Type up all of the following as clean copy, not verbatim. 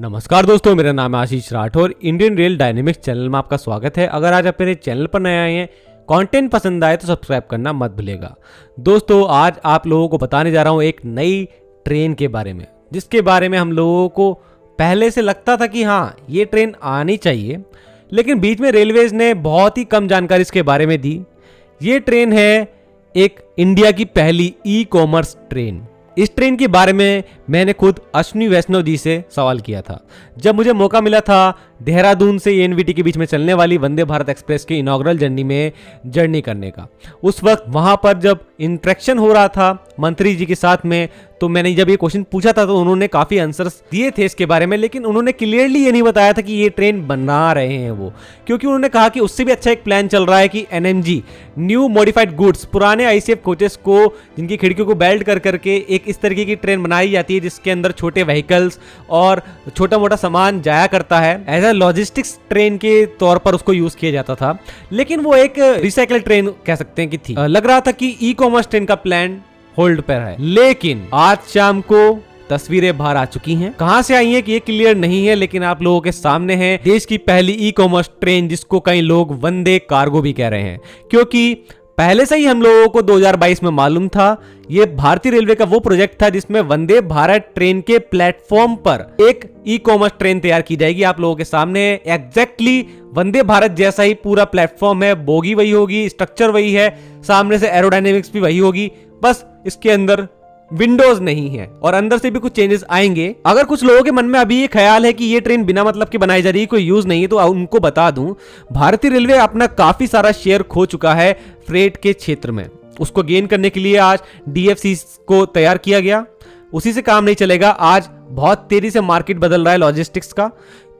नमस्कार दोस्तों, मेरा नाम है Ashish Rathore. Indian rail dynamics channel में आपका स्वागत है। अगर आज आप मेरे चैनल पर नए आए हैं, कंटेंट पसंद आए तो सब्सक्राइब करना मत भूलिएगा। दोस्तों, आज आप लोगों को बताने जा रहा हूँ एक नई ट्रेन के बारे में, जिसके बारे में हम लोगों को पहले से लगता था कि हाँ, ये ट्रेन आनी चाहिए, लेकिन बीच में रेलवेज ने बहुत ही कम जानकारी इसके बारे में दी। ये ट्रेन है एक इंडिया की पहली ई कॉमर्स ट्रेन। इस ट्रेन के बारे में मैंने खुद अश्विनी वैष्णव जी से सवाल किया था जब मुझे मौका मिला था देहरादून से एनवीटी के बीच में चलने वाली वंदे भारत एक्सप्रेस की इनॉग्रल जर्नी करने का। उस वक्त वहां पर जब इंटरेक्शन हो रहा था मंत्री जी के साथ में, तो मैंने जब ये क्वेश्चन पूछा था तो उन्होंने काफी आंसर्स दिए थे इसके बारे में, लेकिन उन्होंने क्लियरली ये नहीं बताया था कि ये ट्रेन बना रहे हैं वो, क्योंकि उन्होंने कहा कि उससे भी अच्छा एक प्लान चल रहा है कि एनएमजी न्यू मॉडिफाइड गुड्स, पुराने आईसीएफ कोचेस को जिनकी खिड़कियों को बेल्ट कर करके एक इस तरीके की ट्रेन बनाई जाती है जिसके अंदर छोटे व्हीकल्स और छोटा मोटा सामान जाया करता है। एज अ लॉजिस्टिक्स ट्रेन के तौर पर उसको यूज किया जाता था, लेकिन वो एक रिसाइकल ट्रेन कह सकते हैं कि थी। लग रहा था कि ई कॉमर्स ट्रेन का प्लान होल्ड पर है, लेकिन आज शाम को तस्वीरें बाहर आ चुकी हैं। कहां से आई हैं कि ये क्लियर नहीं है, लेकिन आप लोगों के सामने है देश की पहली ई कॉमर्स ट्रेन, जिसको कई लोग वंदे कार्गो भी कह रहे हैं, क्योंकि पहले से ही हम लोगों को 2022 में मालूम था ये भारतीय रेलवे का वो प्रोजेक्ट था जिसमें वंदे भारत ट्रेन के प्लेटफॉर्म पर एक ई कॉमर्स ट्रेन तैयार की जाएगी। आप लोगों के सामने एग्जैक्टली वंदे भारत जैसा ही पूरा प्लेटफॉर्म है, बोगी वही होगी, स्ट्रक्चर वही है, सामने से एरोडायनेमिक्स भी वही होगी, बस इसके अंदर विंडोज नहीं है और अंदर से भी कुछ चेंजेस आएंगे। अगर कुछ लोगों के मन में अभी ये ख्याल है कि ये ट्रेन बिना मतलब के बनाई जा रही है, कोई यूज नहीं है, तो उनको बता दूं भारतीय रेलवे अपना काफी सारा शेयर खो चुका है फ्रेट के क्षेत्र में। उसको गेन करने के लिए आज डीएफसी को तैयार किया गया, उसी से काम नहीं चलेगा। आज बहुत तेजी से मार्केट बदल रहा है लॉजिस्टिक्स का,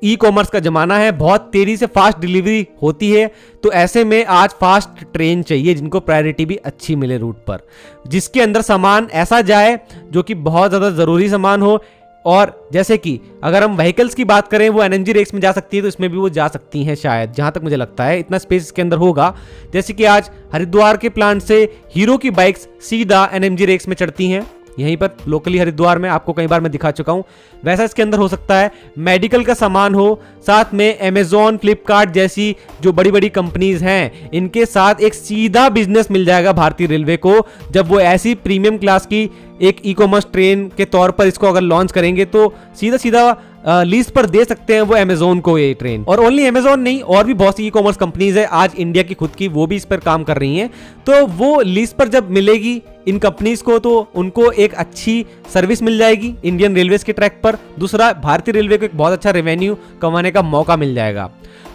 ई कॉमर्स का जमाना है, बहुत तेजी से फास्ट डिलीवरी होती है, तो ऐसे में आज फास्ट ट्रेन चाहिए जिनको प्रायोरिटी भी अच्छी मिले रूट पर, जिसके अंदर सामान ऐसा जाए जो कि बहुत ज्यादा जरूरी सामान हो। और जैसे कि अगर हम व्हीकल्स की बात करें, वो एनएमजी रेक्स में जा सकती है, तो इसमें भी वो जा सकती हैं शायद, जहां तक मुझे लगता है इतना स्पेस इसके अंदर होगा। जैसे कि आज हरिद्वार के प्लांट से हीरो की बाइक्स सीधा एनएमजी रेक्स में चढ़ती हैं, यहीं पर लोकली हरिद्वार में, आपको कई बार मैं दिखा चुका हूं। वैसा इसके अंदर हो सकता है। मेडिकल का सामान हो, साथ में अमेजॉन, फ्लिपकार्ट जैसी जो बड़ी बड़ी कंपनीज हैं, इनके साथ एक सीधा बिजनेस मिल जाएगा भारतीय रेलवे को, जब वो ऐसी प्रीमियम क्लास की एक ई कॉमर्स ट्रेन के तौर पर इसको अगर लॉन्च करेंगे, तो सीधा सीधा लीज पर दे सकते हैं वो अमेजोन को ये ट्रेन। और ओनली अमेजोन नहीं, और भी बहुत सी ई कॉमर्स कंपनीज है आज इंडिया की खुद की, वो भी इस पर काम कर रही हैं। तो वो लीज पर जब मिलेगी इन कंपनीज को, तो उनको एक अच्छी सर्विस मिल जाएगी इंडियन रेलवेज के ट्रैक पर। दूसरा, भारतीय रेलवे को एक बहुत अच्छा रेवेन्यू कमाने का मौका मिल जाएगा,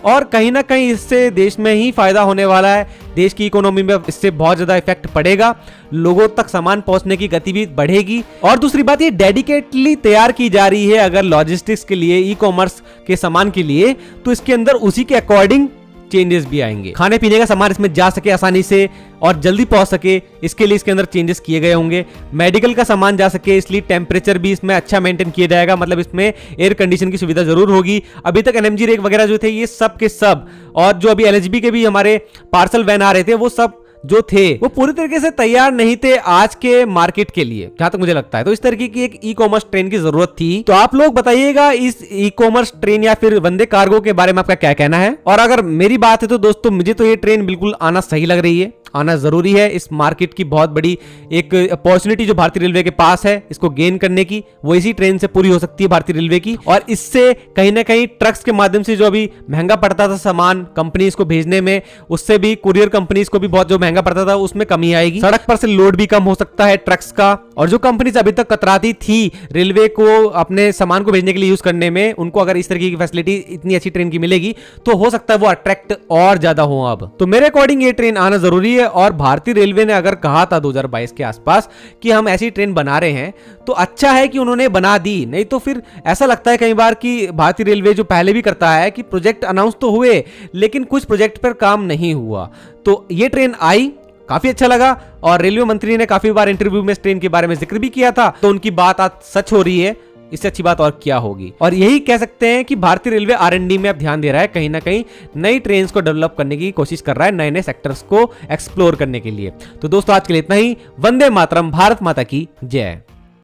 और कहीं ना कहीं इससे देश में ही फायदा होने वाला है। देश की इकोनॉमी में इससे बहुत ज्यादा इफेक्ट पड़ेगा, लोगों तक सामान पहुंचने की गति भी बढ़ेगी। और दूसरी बात, ये डेडिकेटली तैयार की जा रही है अगर लॉजिस्टिक्स के लिए, ई कॉमर्स के सामान के लिए, तो इसके अंदर उसी के अकॉर्डिंग चेंजेस भी आएंगे। खाने पीने का सामान इसमें जा सके आसानी से और जल्दी पहुंच सके, इसके लिए इसके अंदर चेंजेस किए गए होंगे। मेडिकल का सामान जा सके, इसलिए टेम्परेचर भी इसमें अच्छा मेंटेन किया जाएगा, मतलब इसमें एयर कंडीशन की सुविधा जरूर होगी। अभी तक एनएमजी रेक वगैरह जो थे ये सब के सब, और जो अभी एलएचबी के भी हमारे पार्सल वैन आ रहे थे, वो सब जो थे वो पूरी तरीके से तैयार नहीं थे आज के मार्केट के लिए, जहां तक मुझे लगता है। तो इस तरीके की एक ई कॉमर्स ट्रेन की जरूरत थी। तो आप लोग बताइएगा इस ई कॉमर्स ट्रेन या फिर वंदे कार्गो के बारे में आपका क्या कहना है। और अगर मेरी बात है तो दोस्तों, मुझे तो ये ट्रेन बिल्कुल आना सही लग रही है, आना जरूरी है। इस मार्केट की बहुत बड़ी एक अपॉर्चुनिटी जो भारतीय रेलवे के पास है इसको गेन करने की, वो इसी ट्रेन से पूरी हो सकती है भारतीय रेलवे की। और इससे कहीं ना कहीं ट्रक्स के माध्यम से जो अभी महंगा पड़ता था सामान कंपनीज को भेजने में, उससे भी कुरियर कंपनीज को भी बहुत जो महंगा पड़ता था उसमें कमी आएगी। सड़क पर से लोड भी कम हो सकता है ट्रक्स का, और जो कंपनीज अभी तक कतराती थी रेलवे को अपने सामान को भेजने के लिए यूज करने में, उनको अगर इस तरीके की फैसिलिटी इतनी अच्छी ट्रेन की मिलेगी तो हो सकता है वो अट्रैक्ट और ज्यादा हो। अब तो मेरे अकॉर्डिंग ये ट्रेन आना जरूरी है। और भारतीय रेलवे ने अगर कहा था 2022 के आसपास कि हम ऐसी ट्रेन बना रहे हैं, तो अच्छा है कि उन्होंने बना दी। नहीं तो फिर ऐसा लगता है कई बार कि भारतीय रेलवे जो पहले भी करता है कि प्रोजेक्ट अनाउंस तो हुए लेकिन कुछ प्रोजेक्ट पर काम नहीं हुआ। तो ये ट्रेन आई, काफी अच्छा लगा, और रेलवे मंत्री ने काफी बार इंटरव्यू में इस ट्रेन के बारे में जिक्र भी किया था, तो उनकी बात आज सच हो रही है। इससे अच्छी बात और क्या होगी। और यही कह सकते हैं कि भारतीय रेलवे R&D में अब ध्यान दे रहा है, कहीं ना कहीं नई ट्रेन्स को डेवलप करने की कोशिश कर रहा है, नए नए सेक्टर्स को एक्सप्लोर करने के लिए। तो दोस्तों आज के लिए इतना ही। वंदे मातरम, भारत माता की जय।